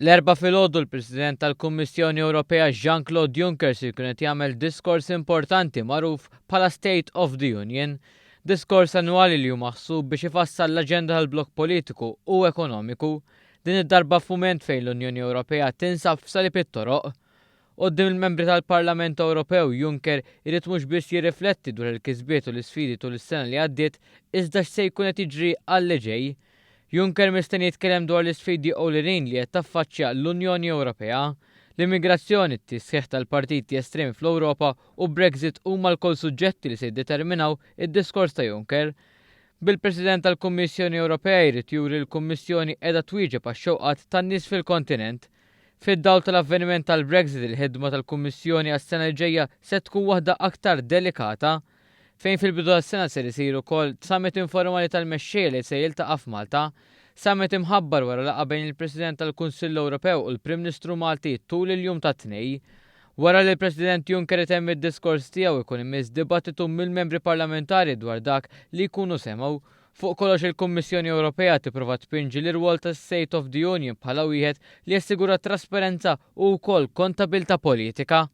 L-erba' filgħodu l-President tal-Kummissjoni Ewropea Jean-Claude Juncker se jkun qed jagħmel diskors importanti magħruf bħala State of the Union, diskors annwali li hu maħsub biex ifassal l-aġenda tal-blokk politiku u ekonomiku, din id-darba f'mument fejn l-Unjoni Ewropea tinsab f'salib it-toroq. Quddiem il-membri tal-Parlament Ewropew Juncker irid mhux biss jirrifletti dwar il-kisbiet u l-isfidi tul is-sena li għaddiet iżda x'se jkun qed jiġri għall ġej. Juncker mistenni jitkellem dwar l-isfidi ewlenin li qed taffaċċja l-Unjoni Ewropea, l-immigrazzjoni, t-tisħiħ tal-partiti estremi fl-Ewropa u Brexit huma l-kol suġġetti li se jiddeterminaw id-diskors ta' Juncker. Bil-President tal-Kummissjoni Ewropea jrid juri l-Kummissjoni qiegħda twieġeb għax-xewqat tan-nies fil-kontinent. Fid-dawl tal-avveniment tal-Brexit il-ħidma tal-Kummissjoni għas-sena l ġejja se tkun waħda aktar delikata, fejn fil-bidu tas-sena ser isir ukoll summit informali tal-mexxejja li se jiltaqa' f'Malta, summit imħabbar wara laqgħa bejn il-President tal-Kunsill Ewropew u l-Prim Ministru Malti tul il-jum tat-Tnejn. Wara li l-President Juncker itemm id-diskors tiegħu jkun imiss dibattitu mill-membri parlamentari dwar dak li jkunu semgħu. Fuq kollox il-Kummissjoni Ewropea tipprova tpinġi l-irwol tas-State of the Union bħala wieħed li jassigura trasparenza u wkoll kontabilta politika.